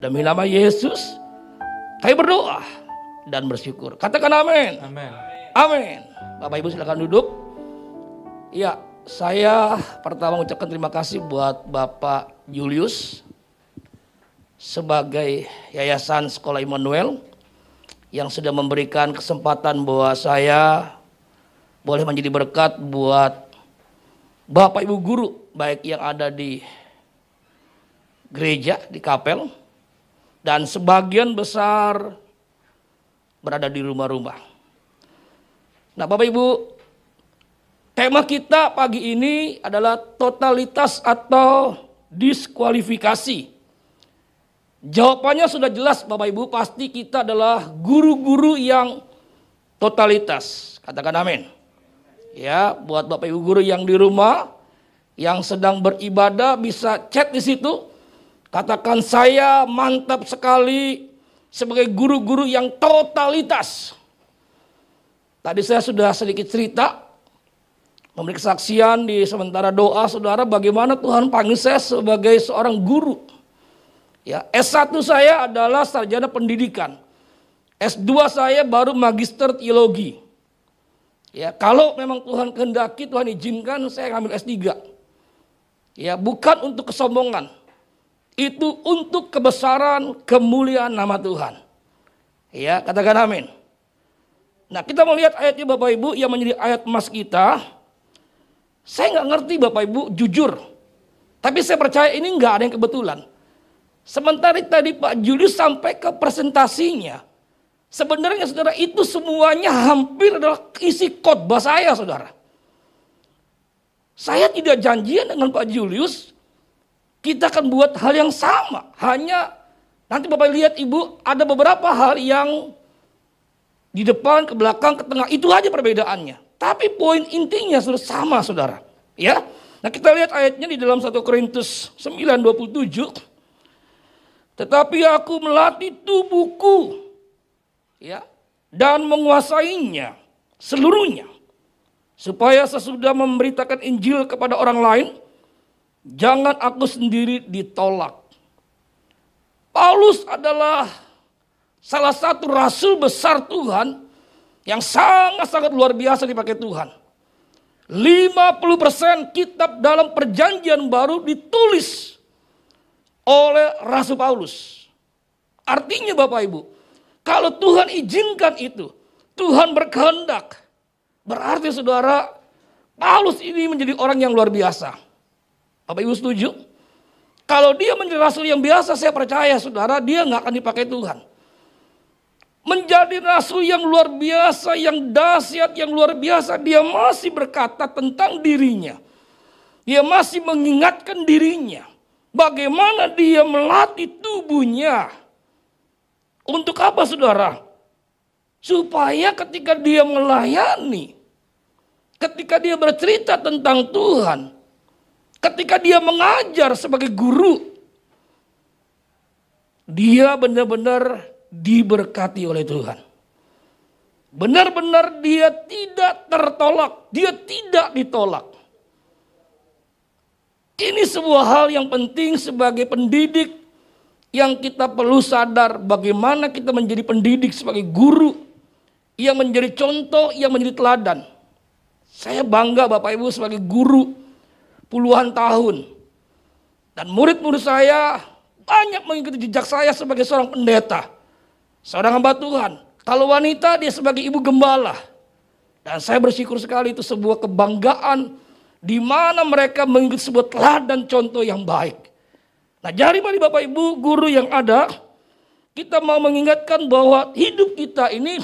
Demi nama Yesus, kami berdoa dan bersyukur. Katakan amin. Amin. Amin. Bapak Ibu silakan duduk. Ya, saya pertama mengucapkan terima kasih buat Bapak Julius sebagai Yayasan Sekolah Immanuel yang sudah memberikan kesempatan bahwa saya boleh menjadi berkat buat Bapak Ibu guru baik yang ada di gereja, di kapel, dan sebagian besar berada di rumah-rumah. Nah Bapak Ibu, tema kita pagi ini adalah totalitas atau diskualifikasi. Jawabannya sudah jelas Bapak Ibu, pasti kita adalah guru-guru yang totalitas. Katakan amin. Ya, buat Bapak Ibu guru yang di rumah, yang sedang beribadah bisa chat di situ. Katakan saya mantap sekali sebagai guru-guru yang totalitas. Tadi saya sudah sedikit cerita, memberi kesaksian di sementara doa saudara bagaimana Tuhan panggil saya sebagai seorang guru. Ya, S1 saya adalah sarjana pendidikan. S2 saya baru magister teologi. Ya, kalau memang Tuhan kehendaki, Tuhan izinkan saya ngambil S3. Ya, bukan untuk kesombongan. Itu untuk kebesaran, kemuliaan nama Tuhan. Ya, katakan amin. Nah, kita melihat ayatnya Bapak Ibu yang menjadi ayat emas kita. Saya nggak ngerti Bapak Ibu, jujur. Tapi saya percaya ini nggak ada yang kebetulan. Sementara tadi Pak Julius sampai ke presentasinya. Sebenarnya saudara itu semuanya hampir adalah isi khotbah saya saudara. Saya tidak janjian dengan Pak Julius. Kita akan buat hal yang sama. Hanya nanti Bapak lihat Ibu ada beberapa hal yang di depan, ke belakang, ke tengah. Itu aja perbedaannya. Tapi poin intinya sudah sama saudara. Ya. Nah kita lihat ayatnya di dalam 1 Korintus 9:27. Tetapi aku melatih tubuhku. Ya. Dan menguasainya seluruhnya. Supaya sesudah memberitakan Injil kepada orang lain. Jangan aku sendiri ditolak. Paulus adalah salah satu rasul besar Tuhan yang sangat-sangat luar biasa dipakai Tuhan. 50% kitab dalam perjanjian baru ditulis oleh Rasul Paulus. Artinya Bapak Ibu, kalau Tuhan izinkan itu, Tuhan berkehendak, berarti saudara, Paulus ini menjadi orang yang luar biasa. Bapak Ibu setuju? Kalau dia menjadi rasul yang biasa, saya percaya saudara, dia nggak akan dipakai Tuhan. Menjadi rasul yang luar biasa, yang dahsyat, yang luar biasa, dia masih berkata tentang dirinya. Dia masih mengingatkan dirinya. Bagaimana dia melatih tubuhnya. Untuk apa saudara? Supaya ketika dia melayani, ketika dia bercerita tentang Tuhan, ketika dia mengajar sebagai guru, dia benar-benar diberkati oleh Tuhan. Benar-benar dia tidak tertolak, dia tidak ditolak. Ini sebuah hal yang penting sebagai pendidik yang kita perlu sadar bagaimana kita menjadi pendidik sebagai guru yang menjadi contoh, yang menjadi teladan. Saya bangga Bapak Ibu sebagai guru puluhan tahun. Dan murid-murid saya banyak mengikuti jejak saya sebagai seorang pendeta. Seorang hamba Tuhan. Kalau wanita dia sebagai ibu gembala. Dan saya bersyukur sekali itu sebuah kebanggaan di mana mereka mengikuti sebuah teladan contoh yang baik. Nah jadi mari Bapak Ibu guru yang ada, kita mau mengingatkan bahwa hidup kita ini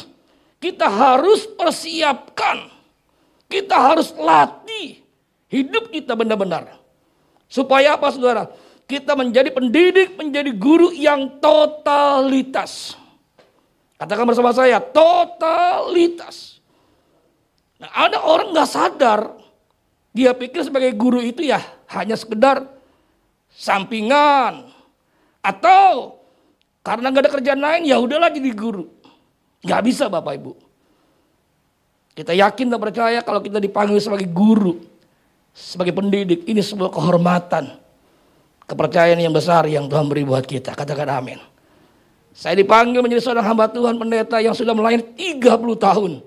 kita harus persiapkan. Kita harus latih hidup kita benar-benar. Supaya apa saudara? Kita menjadi pendidik, menjadi guru yang totalitas. Katakan bersama saya, totalitas. Nah ada orang gak sadar. Dia pikir sebagai guru itu ya hanya sekedar sampingan. Atau karena gak ada kerjaan lain ya udahlah jadi guru. Gak bisa Bapak Ibu. Kita yakin dan percaya kalau kita dipanggil sebagai guru, sebagai pendidik, ini sebuah kehormatan. kepercayaan yang besar yang Tuhan beri buat kita. Katakan amin. Saya dipanggil menjadi seorang hamba Tuhan pendeta yang sudah melayani 30 tahun.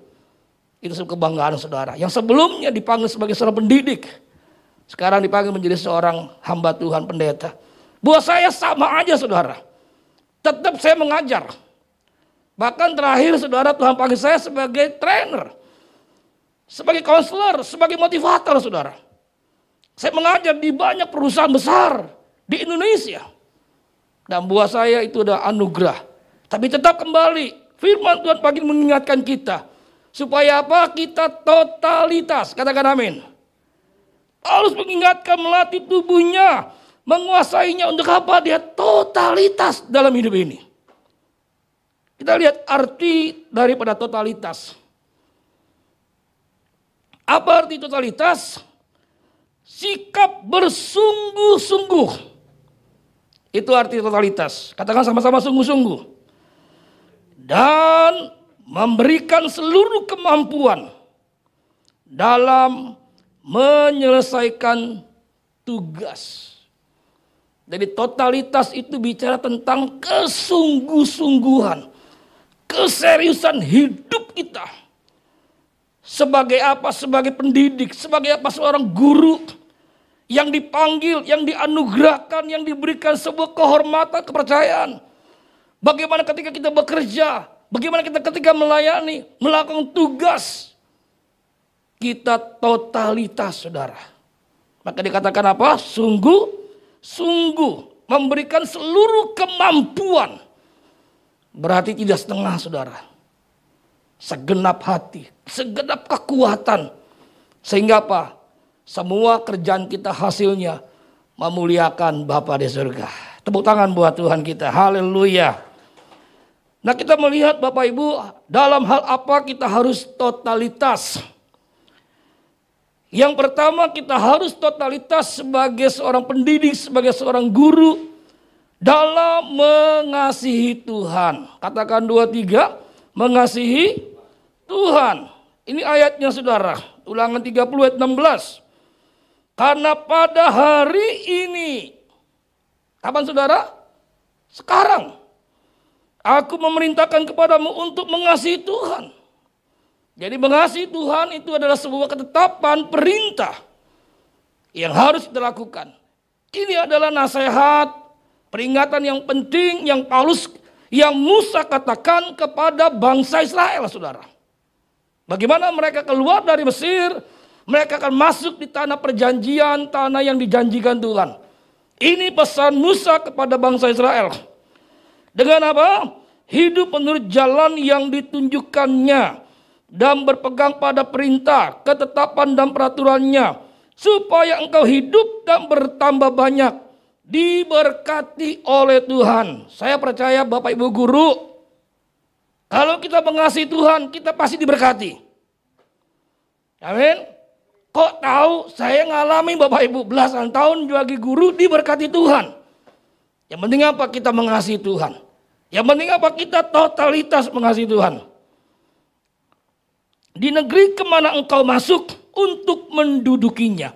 Itu sebuah kebanggaan saudara. Yang sebelumnya dipanggil sebagai seorang pendidik. Sekarang dipanggil menjadi seorang hamba Tuhan pendeta. Buat saya sama aja saudara. Tetap saya mengajar. Bahkan terakhir saudara Tuhan panggil saya sebagai trainer. Sebagai konselor, sebagai motivator saudara. Saya mengajar di banyak perusahaan besar di Indonesia. Dan buat saya itu adalah anugerah. Tapi tetap kembali, firman Tuhan pagi mengingatkan kita. Supaya apa? Kita totalitas. Katakan amin. Paulus mengingatkan melatih tubuhnya. Menguasainya untuk apa? Dia totalitas dalam hidup ini. Kita lihat arti daripada totalitas. Apa arti totalitas? Sikap bersungguh-sungguh. Itu arti totalitas. Katakan sama-sama sungguh-sungguh. Dan memberikan seluruh kemampuan dalam menyelesaikan tugas. Jadi totalitas itu bicara tentang kesungguh-sungguhan. Keseriusan hidup kita. Sebagai apa? Sebagai pendidik. Sebagai apa? Seorang guru. Yang dipanggil, yang dianugerahkan, yang diberikan sebuah kehormatan, kepercayaan. Bagaimana ketika kita bekerja, bagaimana kita ketika melayani, melakukan tugas. Kita totalitas saudara. Maka dikatakan apa? Sungguh memberikan seluruh kemampuan. Berarti tidak setengah saudara. Segenap hati, segenap kekuatan. Sehingga apa? Semua kerjaan kita hasilnya memuliakan Bapa di surga. Tepuk tangan buat Tuhan kita. Haleluya. Nah kita melihat Bapak Ibu, dalam hal apa kita harus totalitas. Yang pertama kita harus totalitas sebagai seorang pendidik, sebagai seorang guru. Dalam mengasihi Tuhan. Katakan 2-3, mengasihi Tuhan. Ini ayatnya saudara. Ulangan 30 ayat 16. Karena pada hari ini, kapan saudara? Sekarang. Aku memerintahkan kepadamu untuk mengasihi Tuhan. Jadi mengasihi Tuhan itu adalah sebuah ketetapan perintah yang harus dilakukan. Ini adalah nasihat, peringatan yang penting yang Musa katakan kepada bangsa Israel saudara. Bagaimana mereka keluar dari Mesir, mereka akan masuk di tanah perjanjian, tanah yang dijanjikan Tuhan. Ini pesan Musa kepada bangsa Israel. Dengan apa? Hidup menurut jalan yang ditunjukkannya. Dan berpegang pada perintah, ketetapan dan peraturannya. Supaya engkau hidup dan bertambah banyak. Diberkati oleh Tuhan. Saya percaya Bapak Ibu Guru. Kalau kita mengasihi Tuhan, kita pasti diberkati. Amin. Kok tahu saya ngalami Bapak Ibu belasan tahun sebagai guru diberkati Tuhan. Yang penting apa? Kita mengasihi Tuhan. Yang penting apa? Kita totalitas mengasihi Tuhan. Di negeri kemana engkau masuk untuk mendudukinya.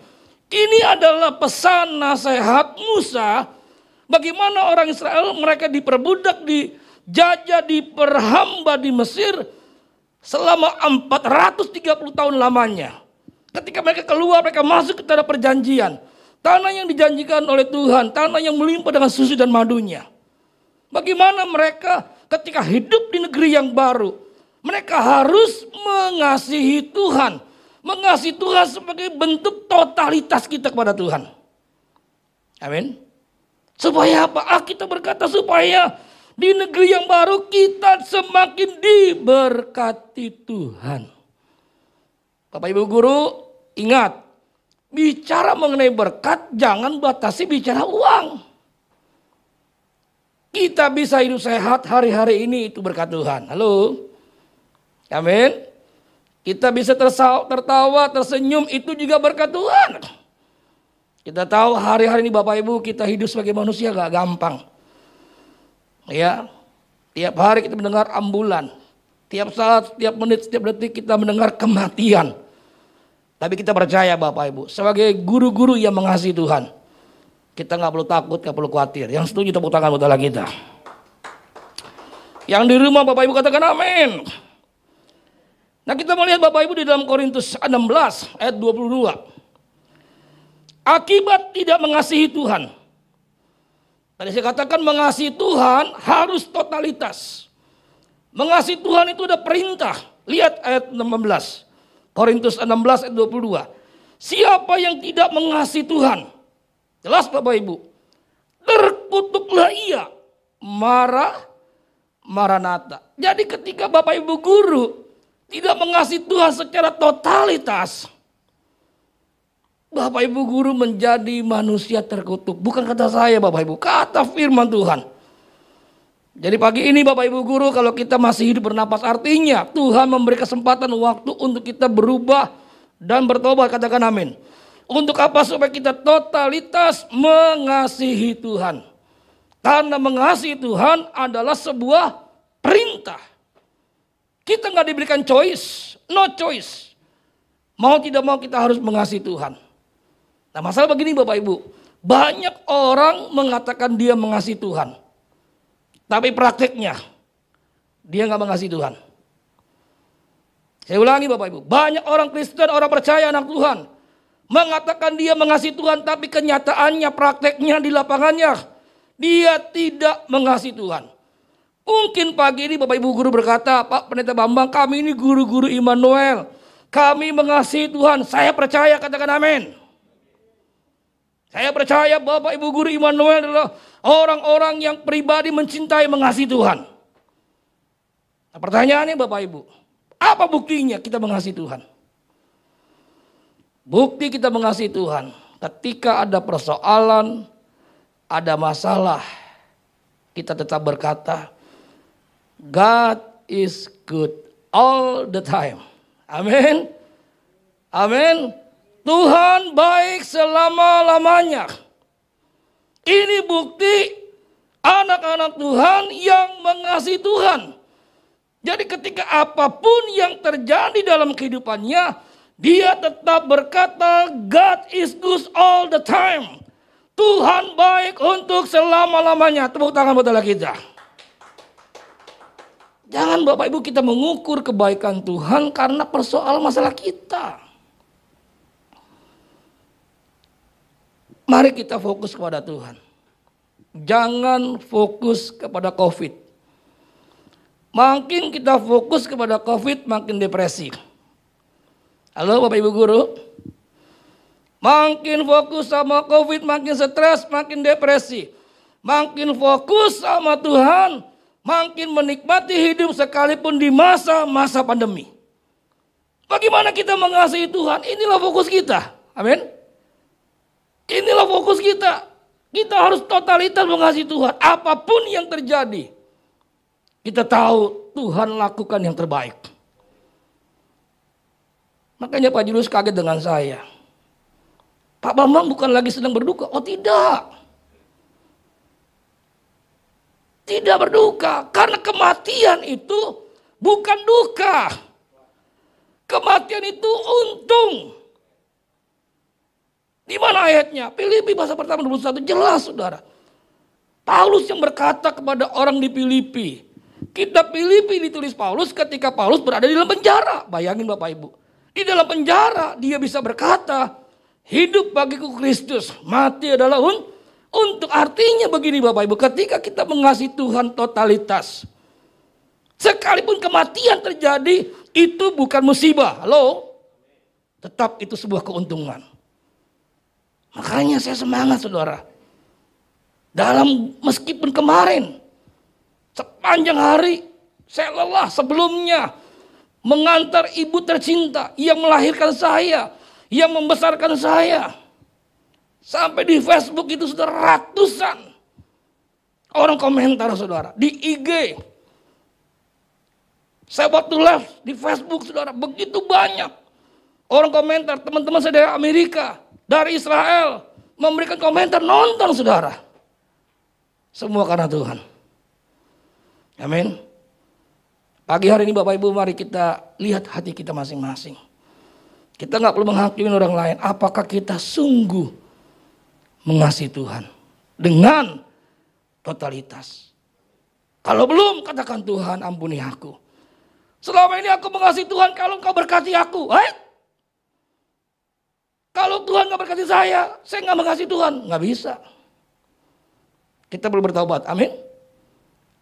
Ini adalah pesan nasihat Musa. Bagaimana orang Israel mereka diperbudak, dijajah, diperhamba di Mesir selama 430 tahun lamanya. Ketika mereka keluar, mereka masuk ke tanah perjanjian. Tanah yang dijanjikan oleh Tuhan, tanah yang melimpah dengan susu dan madunya. Bagaimana mereka ketika hidup di negeri yang baru, mereka harus mengasihi Tuhan. Mengasihi Tuhan sebagai bentuk totalitas kita kepada Tuhan. Amin. Supaya apa? Kita berkata supaya di negeri yang baru kita semakin diberkati Tuhan. Bapak Ibu Guru, ingat, bicara mengenai berkat jangan batasi bicara uang. Kita bisa hidup sehat hari-hari ini itu berkat Tuhan. Halo. Amin. Kita bisa tertawa, tersenyum itu juga berkat Tuhan. Kita tahu hari-hari ini Bapak Ibu kita hidup sebagai manusia gak gampang. Ya, tiap hari kita mendengar ambulan. Tiap saat, tiap menit, setiap detik kita mendengar kematian. Tapi kita percaya Bapak Ibu, sebagai guru-guru yang mengasihi Tuhan, Kita nggak perlu takut, nggak perlu khawatir. Yang setuju tepuk tangan buat Allah kita. Yang di rumah Bapak Ibu katakan amin. Nah kita melihat Bapak Ibu di dalam Korintus 16 ayat 22. Akibat tidak mengasihi Tuhan. Tadi saya katakan mengasihi Tuhan harus totalitas. Mengasihi Tuhan itu ada perintah. Lihat ayat 16. Korintus 16 ayat 22. Siapa yang tidak mengasihi Tuhan? Jelas Bapak Ibu. Terkutuklah ia. Maranatha. Jadi ketika Bapak Ibu guru tidak mengasihi Tuhan secara totalitas, Bapak Ibu guru menjadi manusia terkutuk. Bukan kata saya Bapak Ibu, kata firman Tuhan. Jadi pagi ini Bapak Ibu guru, kalau kita masih hidup bernapas, artinya Tuhan memberi kesempatan waktu untuk kita berubah dan bertobat. Katakan amin. Untuk apa? Supaya kita totalitas mengasihi Tuhan. Karena mengasihi Tuhan adalah sebuah perintah. Kita nggak diberikan choice, no choice. Mau tidak mau kita harus mengasihi Tuhan. Nah masalah begini Bapak Ibu, banyak orang mengatakan dia mengasihi Tuhan. Tapi prakteknya, dia nggak mengasihi Tuhan. Saya ulangi Bapak Ibu, banyak orang Kristen, orang percaya anak Tuhan, mengatakan dia mengasihi Tuhan, tapi kenyataannya, prakteknya di lapangannya, dia tidak mengasihi Tuhan. Mungkin pagi ini Bapak Ibu guru berkata, Pak Pendeta Bambang, kami ini guru-guru Immanuel, kami mengasihi Tuhan. Saya percaya, katakan amin. Saya percaya Bapak Ibu guru Immanuel adalah orang-orang yang pribadi mencintai, mengasihi Tuhan. Nah, pertanyaannya Bapak Ibu, apa buktinya kita mengasihi Tuhan? Bukti kita mengasihi Tuhan, ketika ada persoalan, ada masalah, kita tetap berkata, God is good all the time. Amin. Amin. Tuhan baik selama-lamanya. Ini bukti anak-anak Tuhan yang mengasihi Tuhan. Jadi ketika apapun yang terjadi dalam kehidupannya, dia tetap berkata, God is good all the time. Tuhan baik untuk selama-lamanya. Tepuk tangan buat Allah kita. Jangan Bapak Ibu kita mengukur kebaikan Tuhan karena persoalan masalah kita. Mari kita fokus kepada Tuhan. Jangan fokus kepada COVID. Makin kita fokus kepada COVID, makin depresi. Halo Bapak Ibu guru. Makin fokus sama COVID, makin stres, makin depresi. Makin fokus sama Tuhan, makin menikmati hidup sekalipun di masa-masa pandemi. Bagaimana kita mengasihi Tuhan? Inilah fokus kita. Amin. Inilah fokus kita. Kita harus totalitas mengasihi Tuhan. Apapun yang terjadi, kita tahu Tuhan lakukan yang terbaik. Makanya Pak Julius kaget dengan saya. Pak Bambang bukan lagi sedang berduka. Oh tidak. Tidak berduka. Karena kematian itu bukan duka. Kematian itu untung. Di mana ayatnya? Filipi pasal pertama 21 jelas saudara. Paulus yang berkata kepada orang di Filipi. Kitab Filipi ditulis Paulus ketika Paulus berada di dalam penjara. Bayangin Bapak Ibu. Di dalam penjara dia bisa berkata, hidup bagiku Kristus, mati adalah untuk. Artinya begini Bapak Ibu, ketika kita mengasihi Tuhan totalitas, sekalipun kematian terjadi, itu bukan musibah. Halo? Tetap itu sebuah keuntungan. Makanya saya semangat saudara. Meskipun kemarin, sepanjang hari, saya lelah sebelumnya, mengantar ibu tercinta yang melahirkan saya, yang membesarkan saya. Sampai di Facebook itu sudah ratusan orang komentar saudara. Di IG. Saya waktu live di Facebook saudara, begitu banyak orang komentar. Teman-teman saya dari Amerika, dari Israel, memberikan komentar, nonton saudara. Semua karena Tuhan. Amin. Pagi hari ini Bapak Ibu mari kita lihat hati kita masing-masing. Kita nggak perlu menghakimi orang lain. Apakah kita sungguh mengasihi Tuhan dengan totalitas. Kalau belum, katakan Tuhan ampuni aku. Selama ini aku mengasihi Tuhan kalau Engkau berkati aku. Kalau Tuhan gak berkati saya gak mengasihi Tuhan. Gak bisa. Kita perlu bertobat, amin.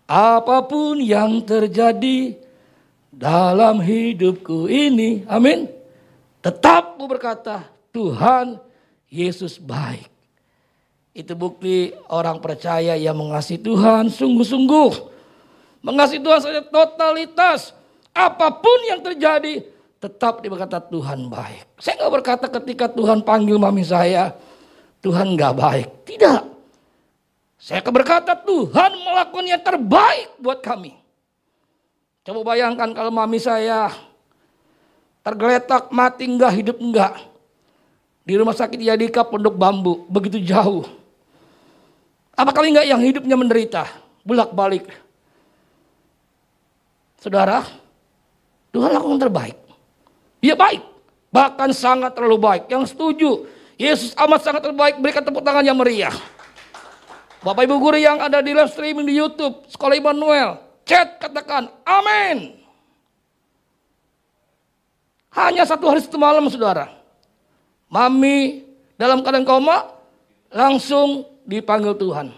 Apapun yang terjadi dalam hidupku ini, amin. Tetap ku berkata, Tuhan Yesus baik. Itu bukti orang percaya yang mengasihi Tuhan sungguh-sungguh. Mengasihi Tuhan saja totalitas. Apapun yang terjadi, tetap dia berkata Tuhan baik. Saya gak berkata ketika Tuhan panggil mami saya, Tuhan gak baik. Tidak. Saya berkata Tuhan melakukan yang terbaik buat kami. Coba bayangkan kalau mami saya tergeletak, mati enggak, hidup enggak. Di rumah sakit Yadika Pondok Bambu, begitu jauh. Apa kali enggak yang hidupnya menderita, bolak-balik. Saudara, Tuhan lakukan terbaik. Dia baik, bahkan sangat terlalu baik. Yang setuju, Yesus amat sangat terbaik, berikan tepuk tangan yang meriah. Bapak Ibu guru yang ada di live streaming di YouTube, Sekolah Immanuel, chat katakan amin. Hanya 1 hari 1 malam saudara. Mami dalam keadaan koma langsung dipanggil Tuhan.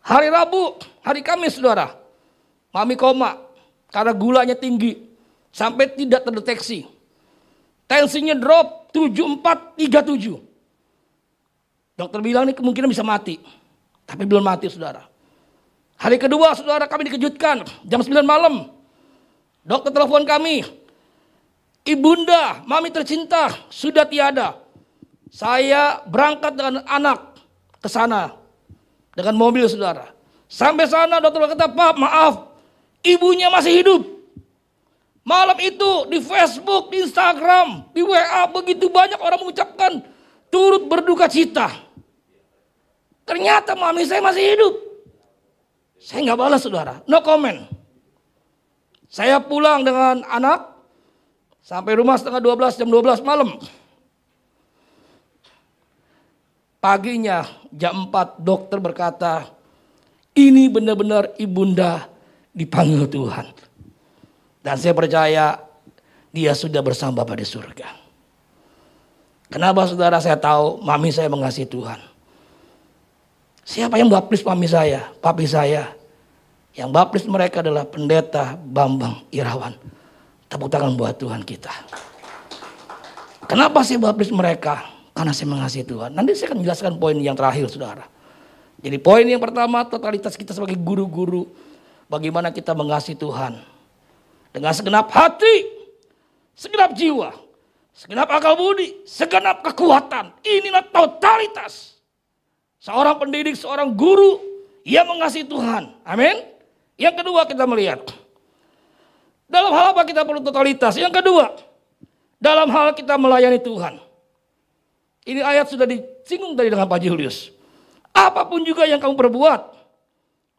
Hari Rabu, hari Kamis saudara. Mami koma karena gulanya tinggi sampai tidak terdeteksi. Tensinya drop 7437. Dokter bilang ini kemungkinan bisa mati. Tapi belum mati saudara. Hari kedua saudara kami dikejutkan jam 9 malam. Dokter telepon kami. Ibunda, mami tercinta sudah tiada. Saya berangkat dengan anak ke sana dengan mobil saudara. Sampai sana dokter berkata, "Pak, maaf. Ibunya masih hidup." Malam itu di Facebook, di Instagram, di WA begitu banyak orang mengucapkan turut berduka cita. Ternyata mami saya masih hidup. Saya nggak balas saudara, no comment. Saya pulang dengan anak sampai rumah setengah 12, jam 12 malam. Paginya jam 4 dokter berkata, ini benar-benar ibunda dipanggil Tuhan. Dan saya percaya dia sudah bersama Bapa di surga. Kenapa saudara saya tahu mami saya mengasihi Tuhan? Siapa yang baptis mami saya, papi saya? Yang baptis mereka adalah pendeta Bambang Irawan. Tepuk tangan buat Tuhan kita. Kenapa saya baptis mereka? Karena saya mengasihi Tuhan. Nanti saya akan menjelaskan poin yang terakhir saudara. Jadi poin yang pertama totalitas kita sebagai guru-guru. Bagaimana kita mengasihi Tuhan. Dengan segenap hati, segenap jiwa, segenap akal budi, segenap kekuatan. Inilah totalitas. Seorang pendidik, seorang guru yang mengasihi Tuhan. Amin. Yang kedua kita melihat. Dalam hal apa kita perlu totalitas? Yang kedua, dalam hal kita melayani Tuhan. Ini ayat sudah disinggung tadi dengan Pak Julius. Apapun juga yang kamu perbuat,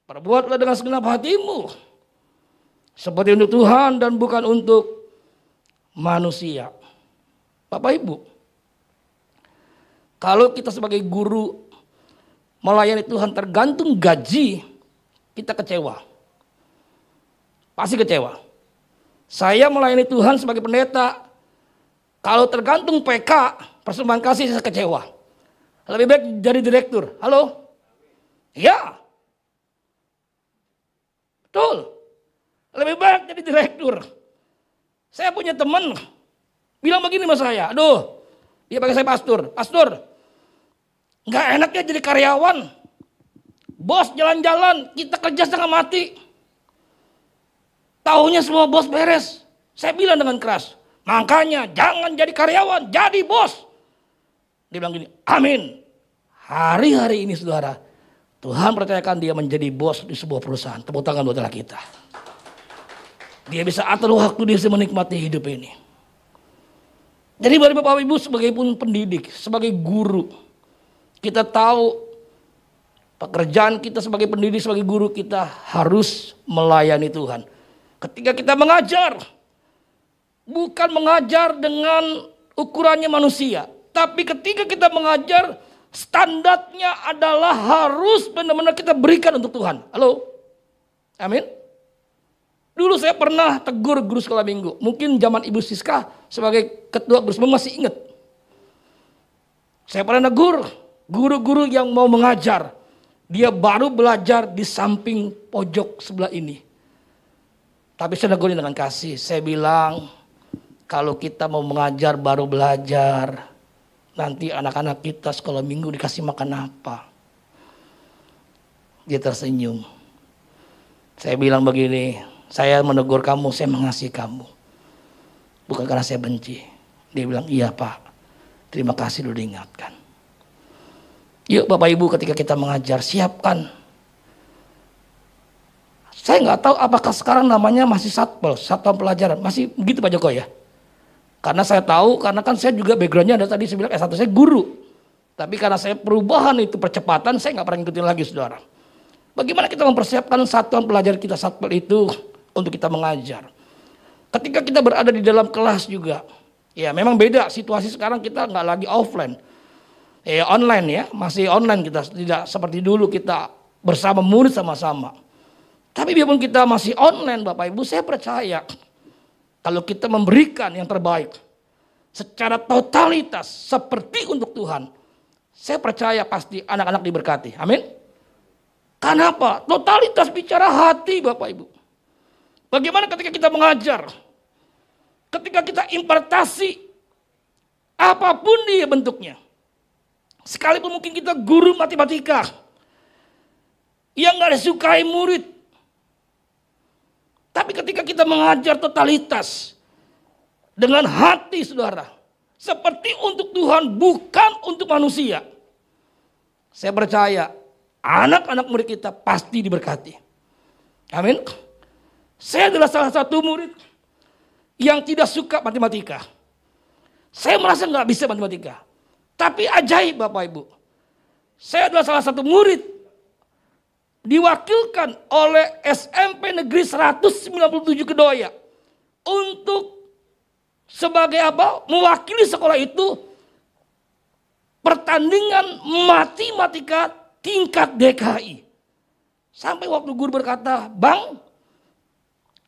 perbuatlah dengan segenap hatimu. Seperti untuk Tuhan dan bukan untuk manusia. Bapak Ibu, kalau kita sebagai guru melayani Tuhan tergantung gaji, kita kecewa. Pasti kecewa. Saya melayani Tuhan sebagai pendeta, kalau tergantung PK, persembahan kasih saya kecewa. Lebih baik jadi direktur. Halo? Ya. Betul. Lebih baik jadi direktur. Saya punya teman bilang begini sama saya, aduh, dia pakai saya pastor. Pastor, nggak enaknya jadi karyawan. Bos jalan-jalan, kita kerja setengah mati. Tahunya semua bos beres. Saya bilang dengan keras, makanya jangan jadi karyawan, jadi bos. Dia bilang gini, amin. Hari-hari ini saudara, Tuhan percayakan dia menjadi bos di sebuah perusahaan. Tepuk tangan buat kita. Dia bisa atur waktu, dia bisa menikmati hidup ini. Jadi bagi Bapak Ibu sebagai pun pendidik, sebagai guru, kita tahu pekerjaan kita sebagai pendidik, sebagai guru kita harus melayani Tuhan. Ketika kita mengajar, bukan mengajar dengan ukurannya manusia. Tapi ketika kita mengajar, standarnya adalah harus benar-benar kita berikan untuk Tuhan. Halo? Amin? Dulu saya pernah tegur guru sekolah minggu. Mungkin zaman Ibu Siska sebagai ketua guru sekolah masih ingat. Saya pernah negur guru-guru yang mau mengajar. Dia baru belajar di samping pojok sebelah ini. Tapi saya negurin dengan kasih. Saya bilang, kalau kita mau mengajar baru belajar, nanti anak-anak kita sekolah minggu dikasih makan apa? Dia tersenyum. Saya bilang begini, saya menegur kamu, saya mengasihi kamu. Bukan karena saya benci. Dia bilang, iya Pak, terima kasih sudah diingatkan. Yuk Bapak Ibu, ketika kita mengajar, siapkan. Saya nggak tahu apakah sekarang namanya masih satpel, satuan pelajaran. Masih begitu Pak Joko ya? Karena saya tahu, karena kan saya juga backgroundnya ada tadi saya bilang S1 saya guru. Tapi karena saya perubahan itu percepatan, saya nggak pernah ngikutin lagi saudara. Bagaimana kita mempersiapkan satuan pelajaran kita satpel itu untuk kita mengajar. Ketika kita berada di dalam kelas juga, ya memang beda situasi sekarang kita nggak lagi offline. Online ya, masih online kita, tidak seperti dulu kita bersama murid sama-sama. Tapi biarpun kita masih online Bapak Ibu, saya percaya kalau kita memberikan yang terbaik secara totalitas seperti untuk Tuhan, saya percaya pasti anak-anak diberkati. Amin. Kenapa? Totalitas bicara hati Bapak Ibu. Bagaimana ketika kita mengajar, ketika kita impartasi, apapun dia bentuknya. Sekalipun mungkin kita guru matematika yang gak disukai murid. Tapi ketika kita mengajar totalitas dengan hati saudara, seperti untuk Tuhan bukan untuk manusia. Saya percaya anak-anak murid kita pasti diberkati. Amin. Saya adalah salah satu murid yang tidak suka matematika. Saya merasa nggak bisa matematika. Tapi ajaib Bapak Ibu. Saya adalah salah satu murid diwakilkan oleh SMP Negeri 197 Kedoya untuk sebagai apa? Mewakili sekolah itu pertandingan matematika tingkat DKI. Sampai waktu guru berkata, "Bang,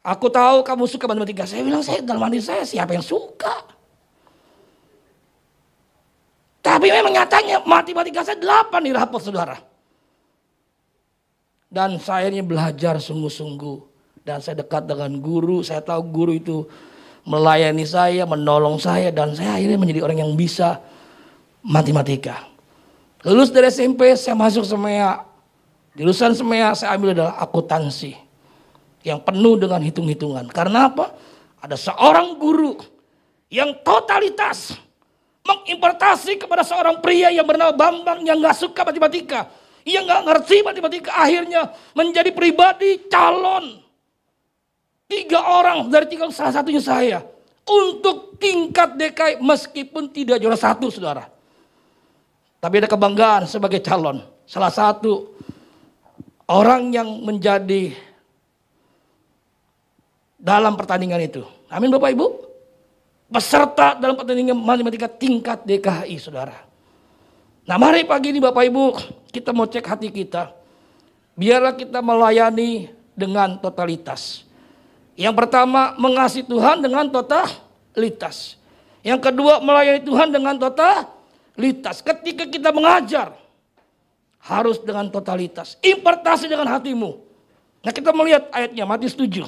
aku tahu kamu suka matematika." Saya bilang, saya dalam hati saya siapa yang suka? Tapi memang nyatanya matematika saya 8 di rapot saudara. Dan saya ini belajar sungguh-sungguh. Dan saya dekat dengan guru. Saya tahu guru itu melayani saya, menolong saya. Dan saya akhirnya menjadi orang yang bisa matematika. Lulus dari SMP saya masuk SEMEA. Di lulusan SEMEA saya ambil adalah akuntansi. Yang penuh dengan hitung-hitungan. Karena apa? Ada seorang guru yang totalitas mengimpartasi kepada seorang pria yang bernama Bambang yang gak suka matematika. Ia nggak ngerti matematika, akhirnya menjadi pribadi calon 3 orang dari 3 salah satunya saya untuk tingkat DKI meskipun tidak juara 1 saudara. Tapi ada kebanggaan sebagai calon salah satu orang yang menjadi dalam pertandingan itu. Amin Bapak Ibu. Peserta dalam pertandingan matematika tingkat DKI saudara. Nah mari pagi ini Bapak Ibu kita mau cek hati kita. Biarlah kita melayani dengan totalitas. Yang pertama mengasihi Tuhan dengan totalitas. Yang kedua melayani Tuhan dengan totalitas. Ketika kita mengajar harus dengan totalitas. Impartasi dengan hatimu. Nah kita melihat ayatnya Matius 7.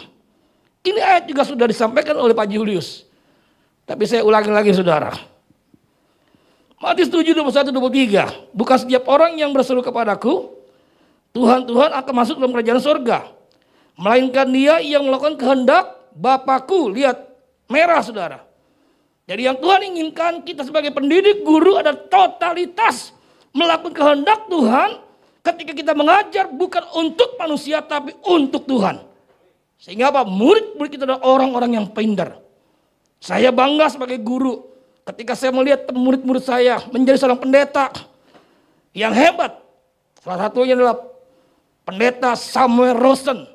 Ini ayat juga sudah disampaikan oleh Pak Julius. Tapi saya ulangi lagi saudara. Matius 7, 21, 23. Bukan setiap orang yang berseru kepadaku, Tuhan, Tuhan akan masuk dalam kerajaan surga. Melainkan dia yang melakukan kehendak Bapakku. Lihat, merah saudara. Jadi yang Tuhan inginkan kita sebagai pendidik guru ada totalitas. Melakukan kehendak Tuhan ketika kita mengajar bukan untuk manusia tapi untuk Tuhan. Sehingga apa? Murid-murid kita adalah orang-orang yang pintar. Saya bangga sebagai guru. Ketika saya melihat murid-murid saya menjadi seorang pendeta yang hebat. Salah satunya adalah pendeta Samuel Rosen.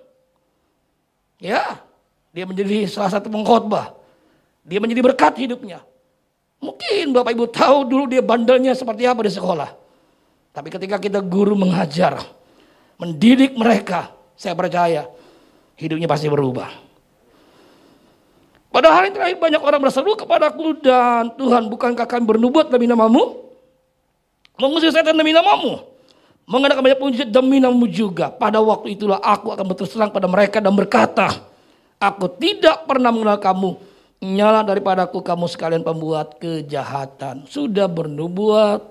Ya, dia menjadi salah satu pengkhotbah. Dia menjadi berkat hidupnya. Mungkin Bapak Ibu tahu dulu dia bandelnya seperti apa di sekolah. Tapi ketika kita guru mengajar, mendidik mereka, saya percaya hidupnya pasti berubah. Pada hari terakhir banyak orang berseru kepadaku, dan Tuhan, bukankah kami bernubuat demi namamu? Mengusir setan demi namamu? Mengadakan banyak mujizat demi namamu juga. Pada waktu itulah aku akan berterus terang pada mereka dan berkata, aku tidak pernah mengenal kamu. Nyala daripadaku kamu sekalian pembuat kejahatan. Sudah bernubuat,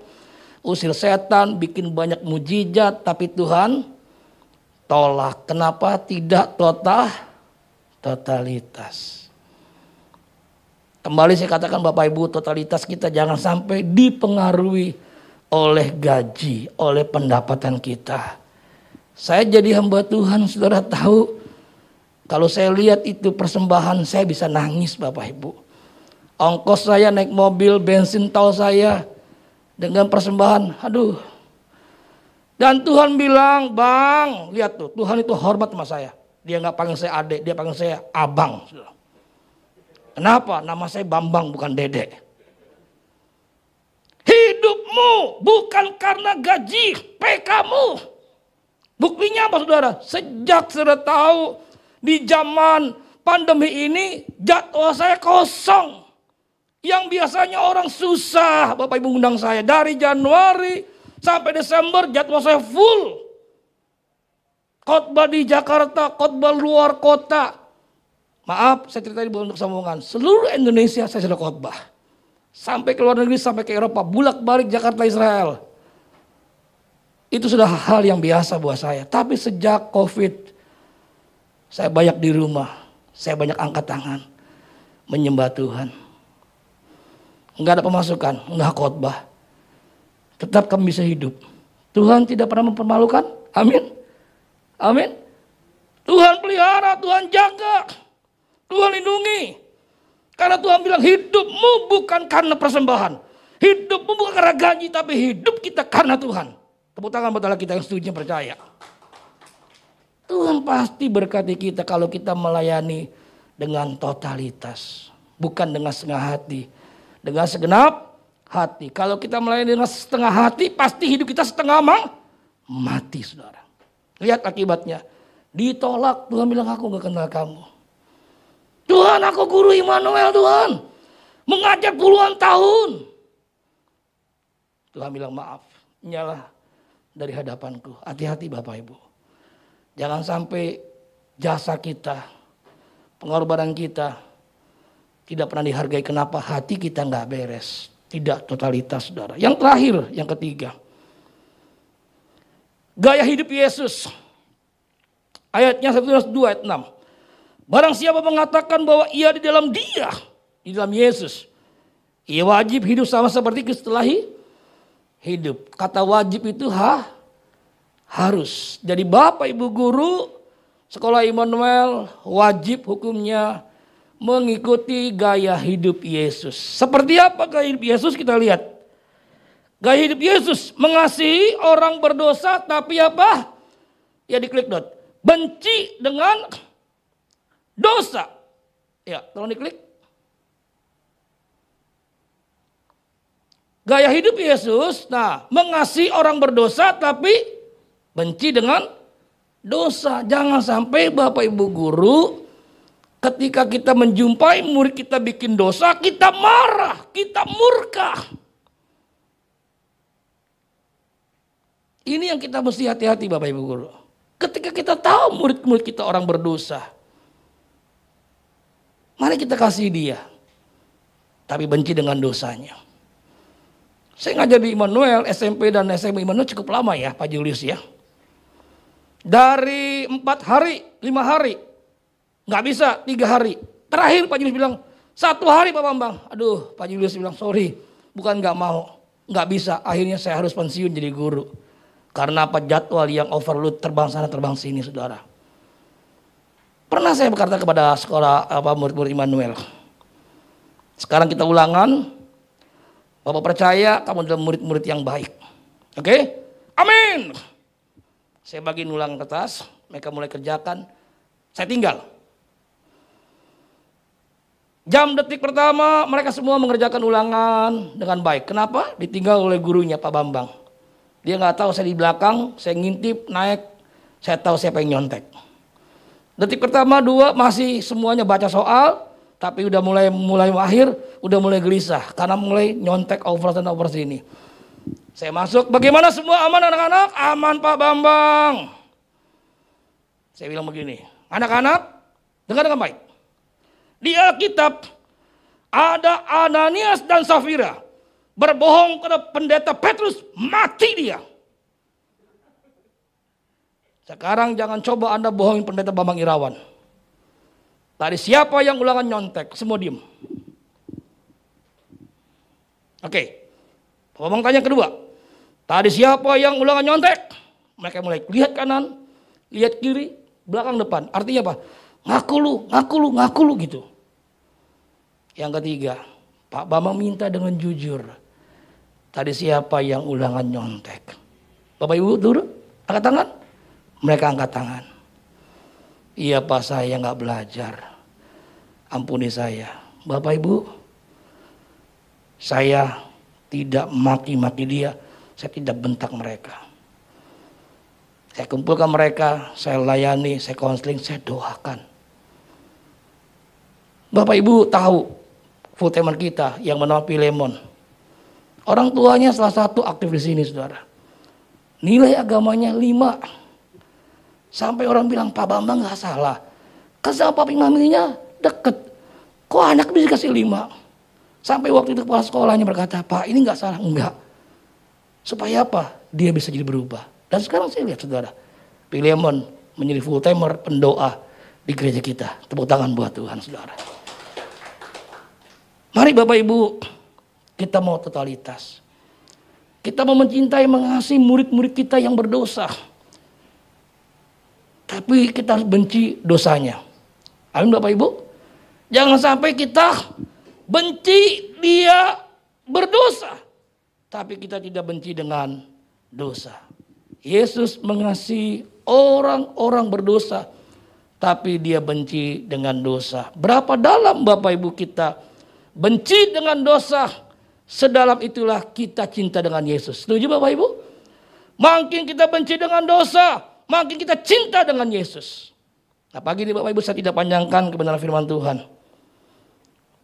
usir setan, bikin banyak mujizat, tapi Tuhan tolak. Kenapa tidak totalitas? Kembali saya katakan Bapak Ibu, totalitas kita jangan sampai dipengaruhi oleh gaji, oleh pendapatan kita. Saya jadi hamba Tuhan, saudara tahu, kalau saya lihat itu persembahan, saya bisa nangis Bapak Ibu. Ongkos saya naik mobil, bensin tol saya dengan persembahan, aduh. Dan Tuhan bilang, bang, lihat tuh, Tuhan itu hormat sama saya. Dia nggak panggil saya adik, dia panggil saya abang. Kenapa? Nama saya Bambang bukan Dede. Hidupmu bukan karena gaji PK-mu. Buktinya apa saudara? Sejak saudara tahu di zaman pandemi ini jadwal saya kosong. Yang biasanya orang susah, Bapak Ibu undang saya. Dari Januari sampai Desember jadwal saya full. Khotbah di Jakarta, khotbah luar kota. Maaf, saya cerita untuk sambungan. Seluruh Indonesia saya sudah khotbah. Sampai ke luar negeri, sampai ke Eropa, bulak-balik Jakarta, Israel. Itu sudah hal yang biasa buat saya. Tapi sejak COVID, saya banyak di rumah. Saya banyak angkat tangan. Menyembah Tuhan. Enggak ada pemasukan, enggak khotbah. Tetap kami bisa hidup. Tuhan tidak pernah mempermalukan. Amin. Amin. Tuhan pelihara, Tuhan jaga. Tuhan lindungi. Karena Tuhan bilang hidupmu bukan karena persembahan. Hidupmu bukan karena gaji, tapi hidup kita karena Tuhan. Tepuk tangan buat Allah kita yang setuju percaya. Tuhan pasti berkati kita kalau kita melayani dengan totalitas. Bukan dengan setengah hati. Dengan segenap hati. Kalau kita melayani dengan setengah hati, pasti hidup kita setengah mati, saudara. Lihat akibatnya. Ditolak, Tuhan bilang aku gak kenal kamu. Tuhan, aku guru Immanuel Tuhan. Mengajar puluhan tahun. Tuhan bilang maaf, nyalah dari hadapanku. Hati-hati Bapak Ibu. Jangan sampai jasa kita, pengorbanan kita tidak pernah dihargai. Kenapa? Hati kita gak beres. Tidak totalitas saudara. Yang terakhir, yang ketiga. Gaya hidup Yesus. Ayatnya 1 2 ayat 6. Barang siapa mengatakan bahwa ia di dalam dia, di dalam Yesus, ia wajib hidup sama seperti setelah hidup. Kata wajib itu harus. Jadi Bapak Ibu guru sekolah Immanuel wajib hukumnya mengikuti gaya hidup Yesus. Seperti apa gaya hidup Yesus kita lihat. Gaya hidup Yesus mengasihi orang berdosa tapi apa? Ya diklik dot. Benci dengan dosa. Ya, tolong diklik. Gaya hidup Yesus, nah, mengasihi orang berdosa tapi benci dengan dosa. Jangan sampai Bapak Ibu guru ketika kita menjumpai murid kita bikin dosa, kita marah, kita murka. Ini yang kita mesti hati-hati Bapak Ibu guru. Ketika kita tahu murid-murid kita orang berdosa, mari kita kasih dia. Tapi benci dengan dosanya. Saya ngajar di Immanuel, SMP dan SMA Immanuel cukup lama ya Pak Julius ya. Dari 4 hari, 5 hari. Nggak bisa 3 hari. Terakhir Pak Julius bilang 1 hari Pak Bambang. Aduh Pak Julius bilang sorry. Bukan nggak mau. Nggak bisa. Akhirnya saya harus pensiun jadi guru. Karena apa? Jadwal yang overload terbang sana terbang sini saudara. Pernah saya berkata kepada sekolah murid-murid Immanuel. Sekarang kita ulangan. Bapak percaya kamu adalah murid-murid yang baik. Oke? Amin. Saya bagiin ulang kertas. Mereka mulai kerjakan. Saya tinggal. Jam detik pertama mereka semua mengerjakan ulangan dengan baik. Kenapa? Ditinggal oleh gurunya Pak Bambang. Dia nggak tahu saya di belakang, saya ngintip, naik, saya tahu siapa yang nyontek. Detik pertama, dua masih semuanya baca soal, tapi udah mulai akhir, udah mulai gelisah karena mulai nyontek over dan over sini. Saya masuk, bagaimana semua aman anak-anak? Aman Pak Bambang. Saya bilang begini, anak-anak dengar dengan baik. Di Alkitab ada Ananias dan Safira berbohong kepada pendeta Petrus, mati dia. Sekarang jangan coba Anda bohongin pendeta Bambang Irawan. Tadi siapa yang ulangan nyontek? Semua diem. Oke. Bambang tanya kedua. Tadi siapa yang ulangan nyontek? Mereka mulai lihat kanan, lihat kiri, belakang depan. Artinya apa? Ngaku lu gitu. Yang ketiga, Pak Bambang minta dengan jujur. Tadi siapa yang ulangan nyontek? Bapak Ibu turun, angkat tangan. Mereka angkat tangan. Iya Pak, saya nggak belajar. Ampuni saya. Bapak Ibu, saya tidak maki-maki dia. Saya tidak bentak mereka. Saya kumpulkan mereka, saya layani, saya konseling, saya doakan. Bapak Ibu tahu full timer kita yang bernama Pilemon. Orang tuanya salah satu aktif di sini, saudara. Nilai agamanya 5. Sampai orang bilang, Pak Bambang gak salah. Kan sama papi maminya deket. Kok anak bisa kasih 5? Sampai waktu itu kepala sekolahnya berkata, Pak ini gak salah. Enggak. Supaya apa? Dia bisa jadi berubah. Dan sekarang saya lihat, saudara. Pilemon menjadi full timer, pendoa di gereja kita. Tepuk tangan buat Tuhan, saudara. Mari Bapak Ibu, kita mau totalitas. Kita mau mencintai, mengasihi murid-murid kita yang berdosa. Tapi kita harus benci dosanya. Amin Bapak Ibu. Jangan sampai kita benci dia berdosa. Tapi kita tidak benci dengan dosa. Yesus mengasihi orang-orang berdosa. Tapi dia benci dengan dosa. Berapa dalam Bapak Ibu kita benci dengan dosa, sedalam itulah kita cinta dengan Yesus. Setuju Bapak Ibu? Makin kita benci dengan dosa, makin kita cinta dengan Yesus. Nah pagi ini Bapak Ibu saya tidak panjangkan kebenaran firman Tuhan.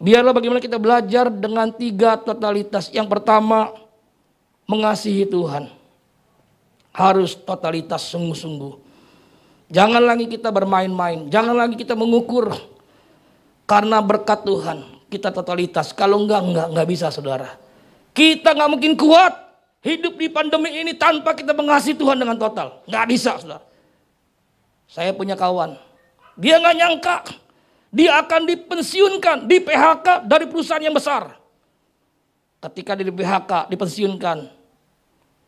Biarlah bagaimana kita belajar dengan 3 totalitas. Yang pertama, mengasihi Tuhan. Harus totalitas sungguh-sungguh. Jangan lagi kita bermain-main, jangan lagi kita mengukur karena berkat Tuhan. Kita totalitas, kalau enggak bisa saudara. Kita enggak mungkin kuat hidup di pandemi ini tanpa kita mengasihi Tuhan dengan total. Enggak bisa saudara. Saya punya kawan, dia enggak nyangka dia akan dipensiunkan, di PHK dari perusahaan yang besar. Ketika dia di PHK, dipensiunkan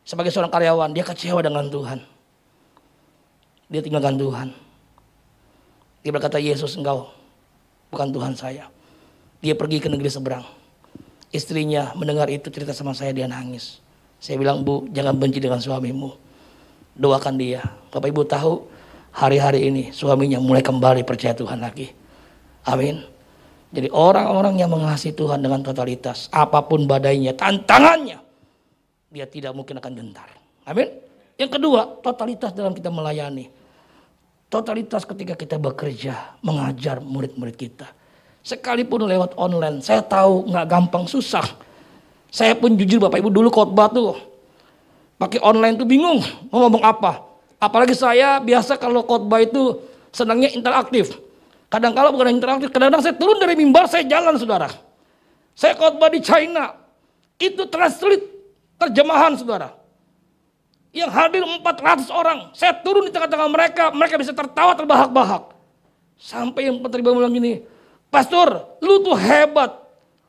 sebagai seorang karyawan, dia kecewa dengan Tuhan. Dia tinggalkan Tuhan. Dia berkata, Yesus engkau bukan Tuhan saya. Dia pergi ke negeri seberang. Istrinya mendengar itu cerita sama saya, dia nangis. Saya bilang, Bu, jangan benci dengan suamimu. Doakan dia. Bapak Ibu tahu, hari-hari ini suaminya mulai kembali percaya Tuhan lagi. Amin. Jadi orang-orang yang mengasihi Tuhan dengan totalitas, apapun badainya, tantangannya, dia tidak mungkin akan gentar. Amin. Yang kedua, totalitas dalam kita melayani. Totalitas ketika kita bekerja, mengajar murid-murid kita. Sekalipun lewat online, saya tahu nggak gampang, susah. Saya pun jujur Bapak Ibu dulu khotbah tuh pakai online tuh bingung mau ngomong apa. Apalagi saya biasa kalau khotbah itu senangnya interaktif. Kadang-kala bukan interaktif, kadang-kadang saya turun dari mimbar, saya jalan saudara. Saya khotbah di China, itu translate terjemahan saudara. Yang hadir 400 orang, saya turun di tengah-tengah mereka, mereka bisa tertawa terbahak-bahak. Sampai yang penerima bilang gini, Pastor, lu tuh hebat.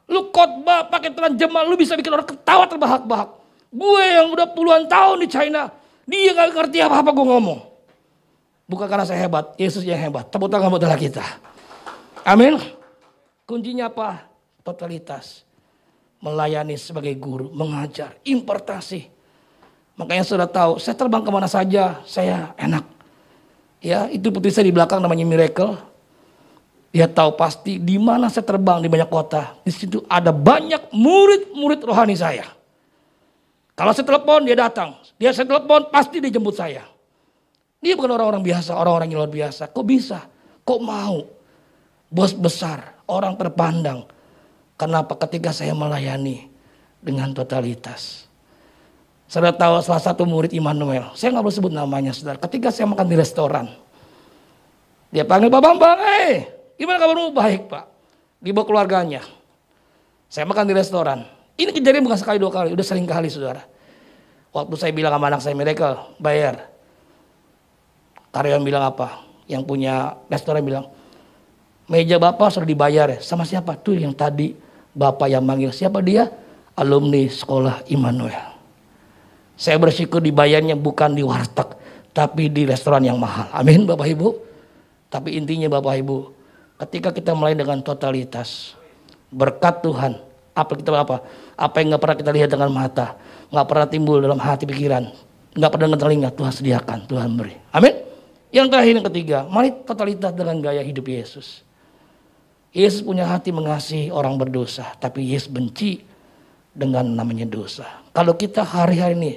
Lu khotbah pakai terjemahan, lu bisa bikin orang ketawa terbahak-bahak. Gue yang udah puluhan tahun di China, dia gak ngerti apa-apa gue ngomong. Bukan karena saya hebat, Yesus yang hebat. Tepuk tangan buat kita. Amin. Kuncinya apa? Totalitas. Melayani sebagai guru, mengajar, importasi. Makanya sudah tahu, saya terbang kemana saja, saya enak. Ya, itu putri saya di belakang namanya Miracle. Dia tahu pasti di mana saya terbang di banyak kota. Di situ ada banyak murid-murid rohani saya. Kalau saya telepon dia datang. Saya telepon pasti dia jemput saya. Dia bukan orang-orang biasa, orang-orang yang luar biasa. Kok bisa? Kok mau? Bos besar, orang terpandang. Kenapa? Ketika saya melayani dengan totalitas. Saudara tahu salah satu murid Immanuel. Saya nggak boleh sebut namanya, saudara. Ketika saya makan di restoran. Dia panggil, Pak Bambang, gimana kabarmu? Baik, Pak. Dibawa keluarganya. Saya makan di restoran. Ini kejadian bukan sekali dua kali, udah sering kali, saudara. Waktu saya bilang sama anak saya, Miracle, bayar. Karyawan bilang apa? Yang punya restoran bilang, meja Bapak sudah dibayar ya. Sama siapa? Tuh yang tadi Bapak yang manggil. Siapa dia? Alumni sekolah Immanuel. Saya bersyukur dibayarnya bukan di warteg, tapi di restoran yang mahal. Amin Bapak Ibu. Tapi intinya Bapak Ibu, ketika kita mulai dengan totalitas, berkat Tuhan, apa yang nggak pernah kita lihat dengan mata, nggak pernah timbul dalam hati pikiran, nggak pernah dengan telinga, Tuhan sediakan, Tuhan beri. Amin. Yang terakhir yang ketiga, mari totalitas dengan gaya hidup Yesus. Yesus punya hati mengasihi orang berdosa, tapi Yesus benci dengan namanya dosa. Kalau kita hari-hari ini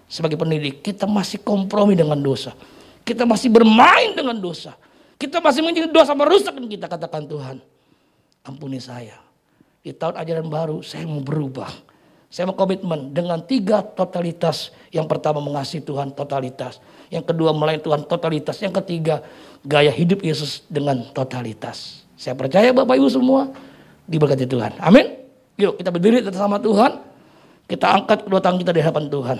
sebagai pendidik, kita masih kompromi dengan dosa, kita masih bermain dengan dosa. Kita masih menjadi dosa merusak dan kita katakan Tuhan, ampuni saya. Di tahun ajaran baru saya mau berubah. Saya mau komitmen dengan 3 totalitas. Yang pertama mengasihi Tuhan totalitas. Yang kedua melayani Tuhan totalitas. Yang ketiga gaya hidup Yesus dengan totalitas. Saya percaya Bapak Ibu semua diberkati Tuhan. Amin. Yuk kita berdiri bersama Tuhan. Kita angkat kedua tangan kita di hadapan Tuhan.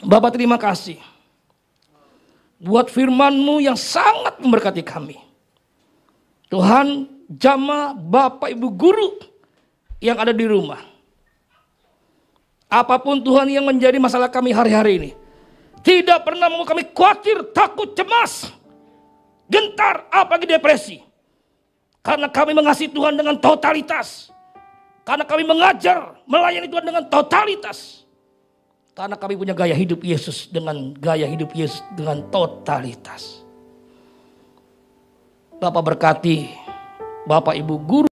Bapak terima kasih. Buat firman-Mu yang sangat memberkati kami. Tuhan, jamah Bapak Ibu guru yang ada di rumah. Apapun Tuhan yang menjadi masalah kami hari-hari ini. Tidak pernah mau kami khawatir, takut, cemas, gentar, apalagi depresi. Karena kami mengasihi Tuhan dengan totalitas. Karena kami mengajar, melayani Tuhan dengan totalitas. Karena kami punya gaya hidup Yesus dengan totalitas. Bapak berkati Bapak Ibu guru